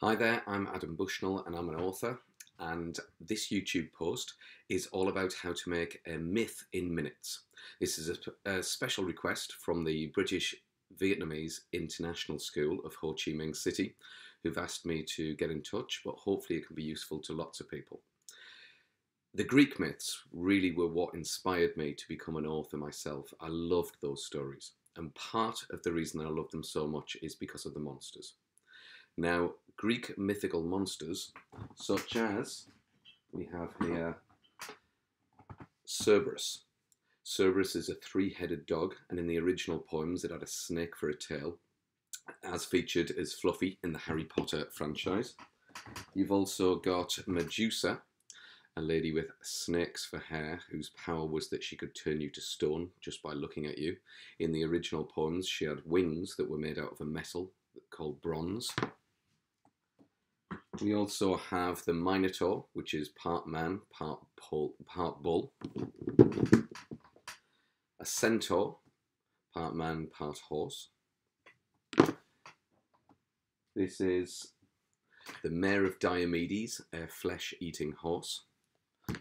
Hi there, I'm Adam Bushnell and I'm an author, and this YouTube post is all about how to make a myth in minutes. This is a special request from the British Vietnamese International School of Ho Chi Minh City, who've asked me to get in touch, but hopefully it can be useful to lots of people. The Greek myths really were what inspired me to become an author myself. I loved those stories, and part of the reason I love them so much is because of the monsters. Now, Greek mythical monsters, such as we have here Cerberus. Cerberus is a three-headed dog, and in the original poems it had a snake for a tail, as featured as Fluffy in the Harry Potter franchise. You've also got Medusa, a lady with snakes for hair, whose power was that she could turn you to stone just by looking at you. In the original poems, she had wings that were made out of a metal called bronze. We also have the Minotaur, which is part man, part bull. A centaur, part man, part horse. This is the Mare of Diomedes, a flesh-eating horse.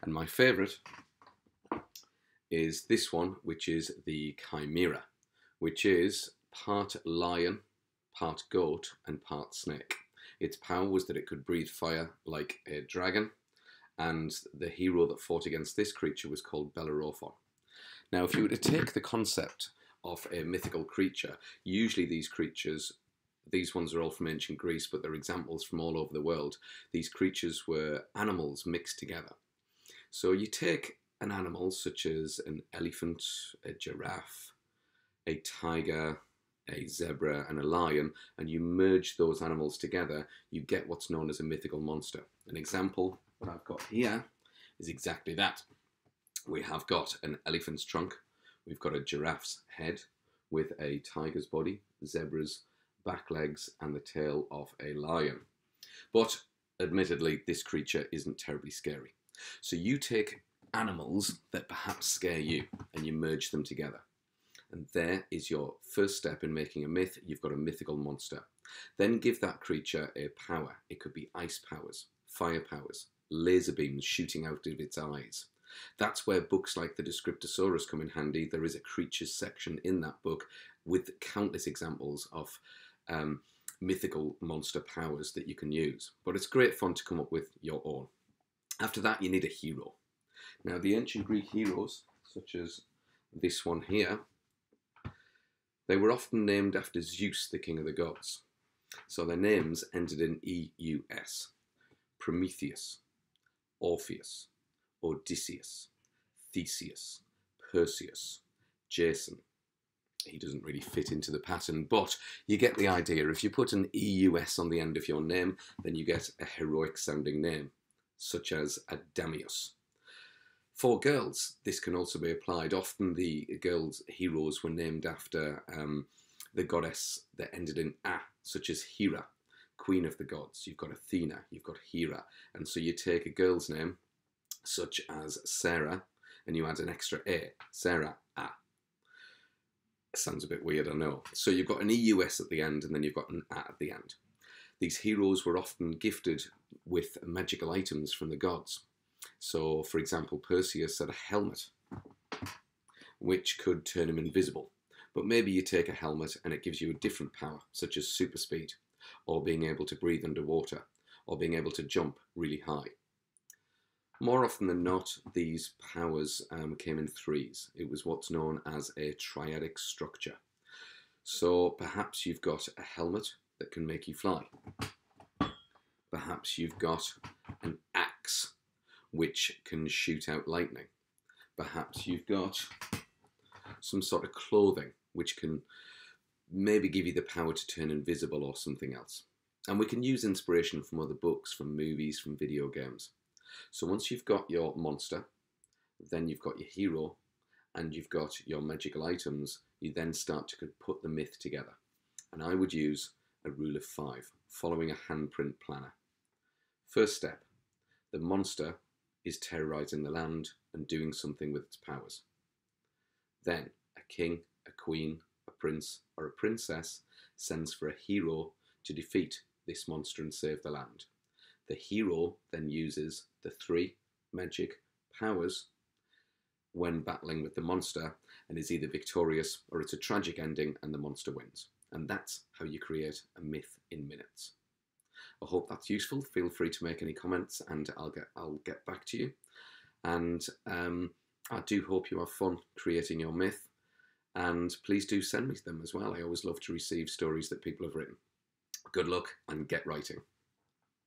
And my favourite is this one, which is the Chimera, which is part lion, part goat, and part snake. Its power was that it could breathe fire like a dragon, and the hero that fought against this creature was called Bellerophon. Now, if you were to take the concept of a mythical creature, usually these ones are all from ancient Greece, but they're examples from all over the world. These creatures were animals mixed together. So you take an animal such as an elephant, a giraffe, a tiger, a zebra and a lion, and you merge those animals together, you get what's known as a mythical monster. An example that I've got here is exactly that. We have got an elephant's trunk, we've got a giraffe's head with a tiger's body, zebra's back legs and the tail of a lion. But admittedly, this creature isn't terribly scary. So you take animals that perhaps scare you and you merge them together. And there is your first step in making a myth. You've got a mythical monster. Then give that creature a power. It could be ice powers, fire powers, laser beams shooting out of its eyes. That's where books like the Descriptosaurus come in handy. There is a creatures section in that book with countless examples of mythical monster powers that you can use. But it's great fun to come up with your own. After that, you need a hero. Now, the ancient Greek heroes, such as this one here, they were often named after Zeus, the king of the gods. So their names ended in E-U-S. Prometheus, Orpheus, Odysseus, Theseus, Perseus, Jason. He doesn't really fit into the pattern, but you get the idea. If you put an E-U-S on the end of your name, then you get a heroic sounding name, such as Adamius. For girls, this can also be applied. Often the girls' heroes were named after the goddess that ended in A, such as Hera, queen of the gods. You've got Athena, you've got Hera. And so you take a girl's name, such as Sarah, and you add an extra A, Sarah A. Sounds a bit weird, I know. So you've got an EUS at the end, and then you've got an A at the end. These heroes were often gifted with magical items from the gods. So, for example, Perseus had a helmet, which could turn him invisible. But maybe you take a helmet and it gives you a different power, such as super speed, or being able to breathe underwater, or being able to jump really high. More often than not, these powers came in threes. It was what's known as a triadic structure. So perhaps you've got a helmet that can make you fly. Perhaps you've got an axe which can shoot out lightning. Perhaps you've got some sort of clothing which can maybe give you the power to turn invisible or something else. And we can use inspiration from other books, from movies, from video games. So once you've got your monster, then you've got your hero, and you've got your magical items, you then start to put the myth together. And I would use a rule of 5, following a handprint planner. First step, the monster is terrorizing the land and doing something with its powers. Then a king, a queen, a prince, or a princess sends for a hero to defeat this monster and save the land. The hero then uses the 3 magic powers when battling with the monster and is either victorious or it's a tragic ending and the monster wins. And that's how you create a myth in minutes. I hope that's useful. Feel free to make any comments and I'll get back to you. And I do hope you have fun creating your myth, and please do send me them as well. I always love to receive stories that people have written. Good luck and get writing.